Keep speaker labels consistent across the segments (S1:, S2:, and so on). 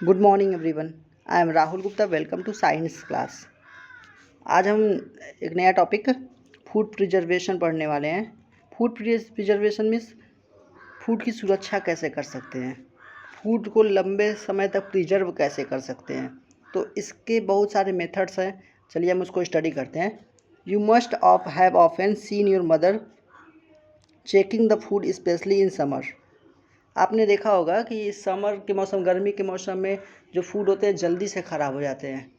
S1: Good morning everyone. I am Rahul Gupta. Welcome to science class. आज हम एक नया टॉपिक फूड प्रिजर्वेशन पढ़ने वाले हैं। फूड प्रिजर्वेशन मीन्स फूड की सुरक्षा कैसे कर सकते हैं, फूड को लंबे समय तक प्रिजर्व कैसे कर सकते हैं। तो इसके बहुत सारे मेथड्स हैं। चलिए हम उसको स्टडी करते हैं। You must of have often seen your mother checking the food specially in summer. आपने देखा होगा कि समर के मौसम, गर्मी के मौसम में जो फूड होते हैं जल्दी से ख़राब हो जाते हैं।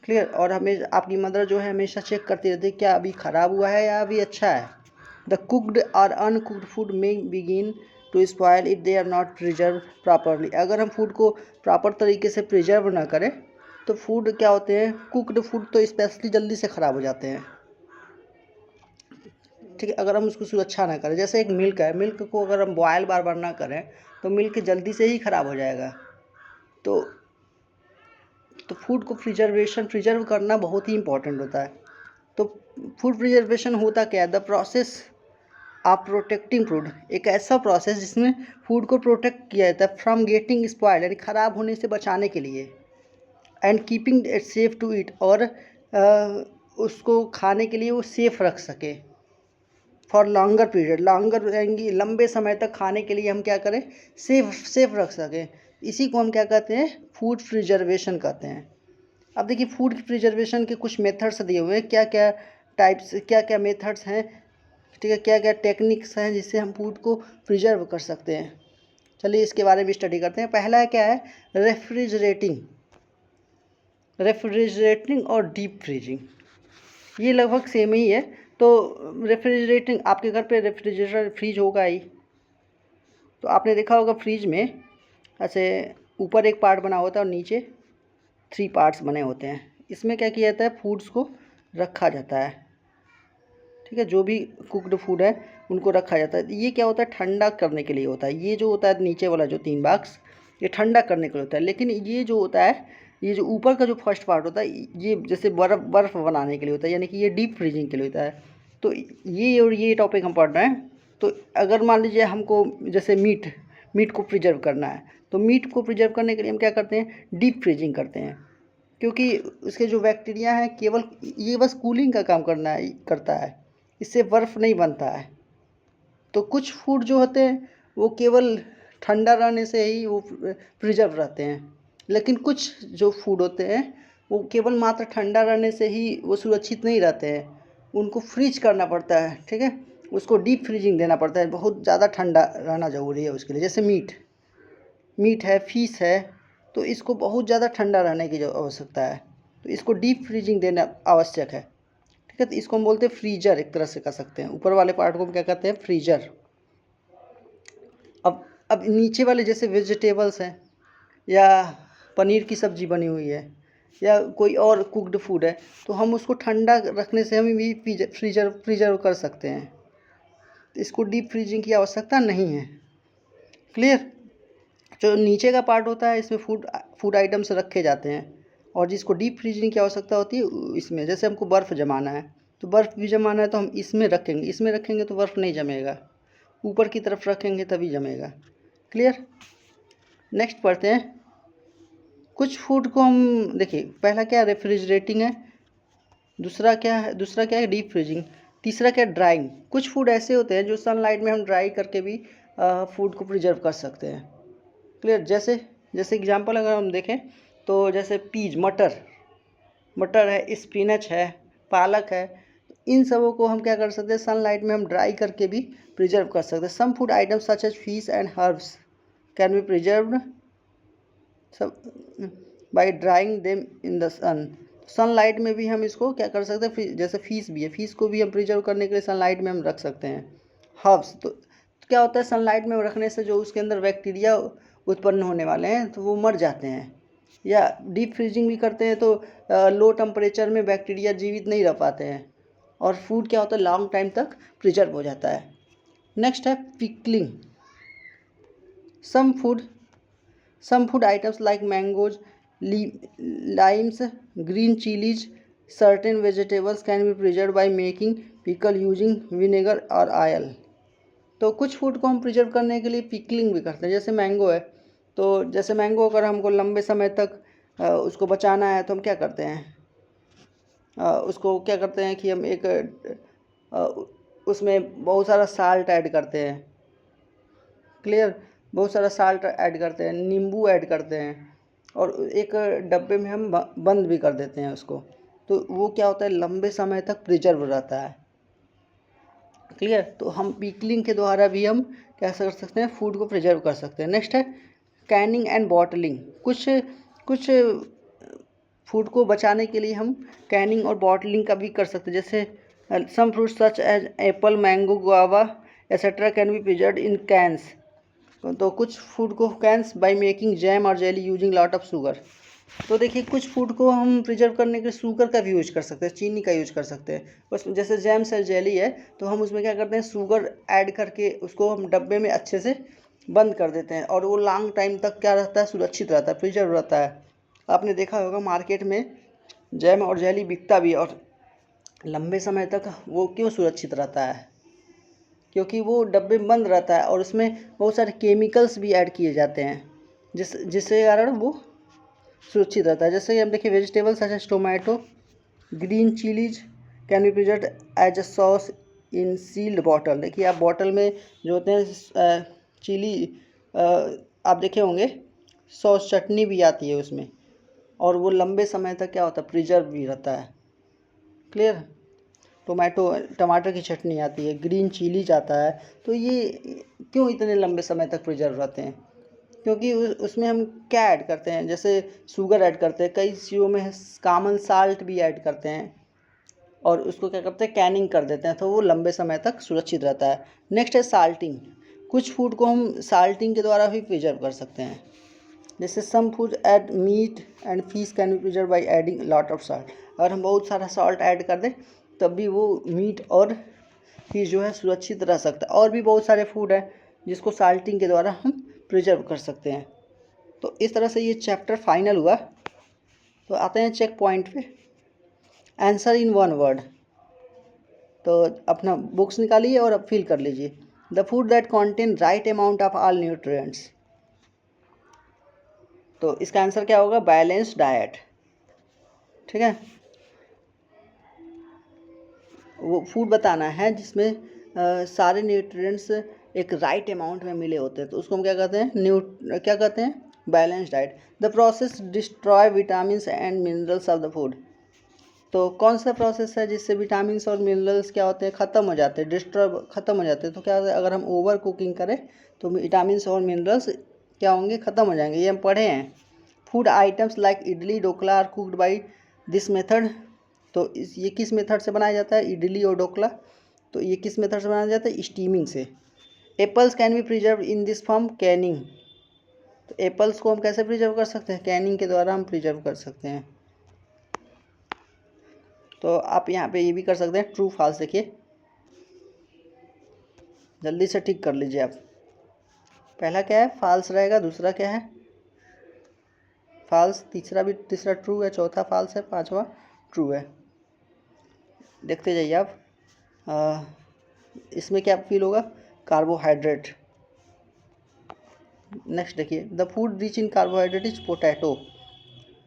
S1: क्लियर। और हमें आपकी मदर जो है हमेशा चेक करती रहती है क्या अभी ख़राब हुआ है या अभी अच्छा है। द कुकड और अनकुकड फूड में begin to spoil if they are not preserve properly. अगर हम फूड को प्रॉपर तरीके से प्रिजर्व ना करें तो फूड क्या होते हैं, कुकड फूड तो स्पेशली जल्दी से ख़राब हो जाते हैं। ठीक है। अगर हम उसको सुरक्षा ना करें, जैसे एक मिल्क है, मिल्क को अगर हम बॉयल बार बार ना करें तो मिल्क जल्दी से ही ख़राब हो जाएगा। तो फूड को प्रिजर्व करना बहुत ही इम्पोर्टेंट होता है। तो फूड प्रिजर्वेशन होता क्या है? The process of protecting food, एक ऐसा प्रोसेस जिसमें फूड को प्रोटेक्ट किया जाता है फ्रॉम गेटिंग स्पॉइल्ड, यानी ख़राब होने से बचाने के लिए, and keeping it safe to eat, और उसको खाने के लिए वो सेफ रख सके फॉर लॉन्गर पीरियड। लॉन्गर यानी लंबे समय तक खाने के लिए हम क्या करें, सेफ रख सकें। इसी को हम क्या कहते हैं, फूड प्रिजर्वेशन कहते हैं। अब देखिए फूड प्रिजर्वेशन के कुछ मेथड्स दिए हुए हैं, क्या क्या टाइप्स, क्या क्या मेथड्स हैं, ठीक है, क्या क्या टेक्निक्स हैं जिससे हम फूड को प्रिजर्व कर सकते हैं। चलिए इसके बारे में स्टडी करते हैं। पहला क्या है, रेफ्रिजरेटिंग और डीप फ्रीजिंग। ये लगभग सेम ही है। तो रेफ्रिजरेटिंग, आपके घर पे रेफ्रिजरेटर फ्रीज होगा ही, तो आपने देखा होगा फ्रीज में ऐसे ऊपर एक पार्ट बना होता है और नीचे 3 पार्ट्स बने होते हैं। इसमें क्या किया जाता है, फूड्स को रखा जाता है। ठीक है, जो भी कुकड फूड है उनको रखा जाता है। ये क्या होता है, ठंडा करने के लिए होता है। ये जो होता है नीचे वाला जो 3 बॉक्स, ये ठंडा करने के लिए होता है। लेकिन ये जो होता है, ये जो ऊपर का जो फर्स्ट पार्ट होता है, ये जैसे बर्फ़ बनाने के लिए होता है, यानी कि ये डीप फ्रीजिंग के लिए होता है। तो ये और ये टॉपिक हम पढ़ रहे हैं। तो अगर मान लीजिए हमको जैसे मीट को प्रिजर्व करना है, तो मीट को प्रिजर्व करने के लिए हम क्या करते हैं, डीप फ्रीजिंग करते हैं। क्योंकि उसके जो बैक्टीरिया हैं केवल ये बस कूलिंग का काम करता है, इससे बर्फ़ नहीं बनता है। तो कुछ फूड जो होते हैं वो केवल ठंडा रहने से ही वो प्रिजर्व रहते हैं, लेकिन कुछ जो फूड होते हैं वो केवल मात्र ठंडा रहने से ही वो सुरक्षित नहीं रहते हैं, उनको फ्रीज करना पड़ता है। ठीक है, उसको डीप फ्रीजिंग देना पड़ता है, बहुत ज़्यादा ठंडा रहना ज़रूरी है उसके लिए। जैसे मीट है, फिश है, तो इसको बहुत ज़्यादा ठंडा रहने की आवश्यकता है, तो इसको डीप फ्रीजिंग देना आवश्यक है। ठीक है, तो इसको हम बोलते हैं फ्रीजर, एक तरह से कह सकते हैं। ऊपर वाले पार्ट को हम क्या कहते हैं, फ्रीजर। अब नीचे वाले जैसे वेजिटेबल्स हैं, या पनीर की सब्ज़ी बनी हुई है, या कोई और कुकड फूड है, तो हम उसको ठंडा रखने से हम भी प्रिजर्व कर सकते हैं। तो इसको डीप फ्रीजिंग की आवश्यकता नहीं है। क्लियर। जो नीचे का पार्ट होता है इसमें फूड आइटम्स रखे जाते हैं, और जिसको डीप फ्रीजिंग की आवश्यकता होती है इसमें, जैसे हमको बर्फ़ जमाना है तो बर्फ़ भी जमाना है तो हम इसमें रखेंगे तो बर्फ़ नहीं जमेगा, ऊपर की तरफ रखेंगे तभी जमेगा। क्लियर। नेक्स्ट पढ़ते हैं। कुछ फूड को हम देखिए, पहला क्या रेफ्रिजरेटिंग है, दूसरा क्या है डीप फ्रीजिंग, तीसरा क्या ड्राइंग। कुछ फूड ऐसे होते हैं जो सनलाइट में हम ड्राई करके भी फूड को प्रिजर्व कर सकते हैं। क्लियर। जैसे एग्जांपल अगर हम देखें तो जैसे पीज, मटर है, स्पिनच है, पालक है, इन सबों को हम क्या कर सकते हैं, सनलाइट में हम ड्राई करके भी प्रिजर्व कर सकते हैं। Some food items such as fish and herbs can be preserved by drying them in the sun. Sunlight में भी हम इसको क्या कर सकते हैं, जैसे फिश भी है, फिश को भी हम प्रिजर्व करने के लिए सनलाइट में हम रख सकते हैं। हर्ब्स तो क्या होता है, सनलाइट में रखने से जो उसके अंदर बैक्टीरिया उत्पन्न होने वाले हैं तो वो मर जाते हैं। या डीप फ्रीजिंग भी करते हैं तो लो टेम्परेचर में बैक्टीरिया जीवित नहीं रह पाते हैं, और फूड क्या होता है, लॉन्ग टाइम तक प्रिजर्व हो जाता है। नेक्स्ट है pickling. Some food items like mangoes, limes, green chillies, certain vegetables can be preserve by making pickle using vinegar और ऑयल। तो कुछ फूड को हम प्रिजर्व करने के लिए पिकलिंग भी करते हैं। जैसे मैंगो है, तो जैसे मैंगो अगर हमको लंबे समय तक उसको बचाना है तो हम क्या करते हैं, उसको क्या करते हैं कि हम एक उसमें बहुत सारा साल्ट ऐड करते हैं, क्लियर, बहुत सारा साल्ट ऐड करते हैं, नींबू ऐड करते हैं और एक डब्बे में हम बंद भी कर देते हैं उसको। तो वो क्या होता है, लंबे समय तक प्रिजर्व रहता है, क्लियर। तो हम पिकलिंग के द्वारा भी हम क्या कर सकते हैं, फूड को प्रिजर्व कर सकते हैं। नेक्स्ट है कैनिंग एंड बॉटलिंग। कुछ फूड को बचाने के लिए हम कैनिंग और बॉटलिंग का भी कर सकते हैं। जैसे some fruits such as apple, mango, guava etcetera can be preserved in cans. तो कुछ फूड को कैंस बाय मेकिंग जैम और jelly using lot of sugar. तो देखिए कुछ फूड को हम प्रिजर्व करने के लिए शुगर का भी यूज कर सकते हैं, चीनी का यूज कर सकते हैं। बस जैसे जैम्स और जेली है तो हम उसमें क्या करते हैं, शुगर ऐड करके उसको हम डब्बे में अच्छे से बंद कर देते हैं और वो लॉन्ग टाइम तक क्या रहता है, सुरक्षित रहता है, प्रिजर्व रहता है। आपने देखा होगा मार्केट में जैम और जेली बिकता भी, और लंबे समय तक वो क्यों सुरक्षित रहता है, क्योंकि वो डब्बे में बंद रहता है और उसमें बहुत सारे केमिकल्स भी ऐड किए जाते हैं जिसके कारण वो सुरक्षित रहता है। जैसे हम देखिए vegetables such as tomato, green chillies can be preserved as a sauce in sealed bottle. देखिए आप बॉटल में जो होते हैं चिली, आप देखे होंगे सॉस चटनी भी आती है उसमें, और वो लंबे समय तक क्या होता है, प्रिजर्व भी रहता है, क्लियर। टमाटर की चटनी आती है, ग्रीन चिलीज आता है, तो ये क्यों इतने लंबे समय तक प्रिजर्व रहते हैं, क्योंकि उसमें हम क्या ऐड करते हैं, जैसे शुगर ऐड करते हैं, कई चीज़ों में कॉमन साल्ट भी ऐड करते हैं और उसको क्या करते हैं, कैनिंग कर देते हैं, तो वो लंबे समय तक सुरक्षित रहता है। नेक्स्ट है साल्टिंग। कुछ फूड को हम साल्टिंग के द्वारा भी प्रिजर्व कर सकते हैं। जैसे some food add meat and fish can be preserve by adding lot of salt. अगर हम बहुत सारा सॉल्ट ऐड कर दें तब भी वो मीट और फिश जो है सुरक्षित रह सकता है। और भी बहुत सारे फूड हैं जिसको साल्टिंग के द्वारा हम प्रिजर्व कर सकते हैं। तो इस तरह से ये चैप्टर फाइनल हुआ। तो आते हैं चेक पॉइंट पे, आंसर इन वन वर्ड। तो अपना बुक्स निकालिए और अब फिल कर लीजिए। The food that contain right amount of all nutrients. तो इसका आंसर क्या होगा, बैलेंस डाइट, ठीक है। वो फूड बताना है जिसमें सारे न्यूट्रिएंट्स एक राइट अमाउंट में मिले होते हैं, तो उसको हम क्या कहते हैं, क्या कहते हैं, balance diet. The process destroy vitamin and minerals of the food. तो कौन सा प्रोसेस है जिससे विटामिन और मिनरल्स क्या होते हैं, ख़त्म हो जाते हैं, डिस्ट्रॉय ख़त्म हो जाते हैं। तो क्या होता है, अगर हम ओवर कुकिंग करें तो विटामिन और मिनरल्स क्या होंगे, ख़त्म हो जाएंगे, ये हम पढ़े हैं। Food items like idli dhokla are cooked by this method. तो ये किस मेथड से बनाया जाता है, इडली और ढोकला, तो ये किस मेथड से बनाया जाता है, स्टीमिंग से। Apples can be preserve in this form, Canning. तो एप्पल्स को हम कैसे प्रिजर्व कर सकते हैं, कैनिंग के द्वारा हम प्रिजर्व कर सकते हैं। तो आप यहाँ पे ये भी कर सकते हैं, ट्रू फॉल्स देखिए, जल्दी से टिक कर लीजिए आप। पहला क्या है, फॉल्स रहेगा, दूसरा क्या है, फॉल्स, तीसरा ट्रू है, चौथा फॉल्स है, पांचवा ट्रू है। देखते जाइए आप। इसमें क्या फील होगा, कार्बोहाइड्रेट। नेक्स्ट देखिए, the food rich in carbohydrate is potato.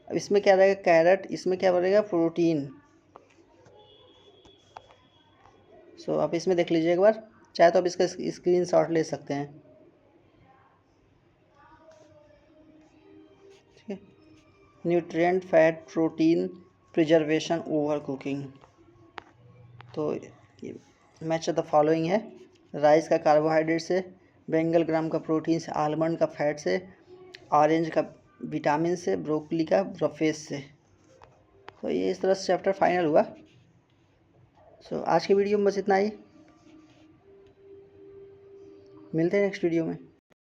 S1: अब इसमें क्या रहेगा, कैरेट, इसमें क्या रहेगा, प्रोटीन। सो आप इसमें देख लीजिए एक बार, चाहे तो आप इसका स्क्रीनशॉट ले सकते हैं, ठीक है। Nutrient, fat, protein, preservation, over cooking. तो मैच द फॉलोइंग है, राइस का कार्बोहाइड्रेट से, बेंगल ग्राम का प्रोटीन से, आलमंड का फैट से, ऑरेंज का विटामिन से, ब्रोकली का ब्रोफेस से। तो ये इस तरह से चैप्टर फाइनल हुआ। सो आज की वीडियो में बस इतना ही, मिलते हैं नेक्स्ट वीडियो में।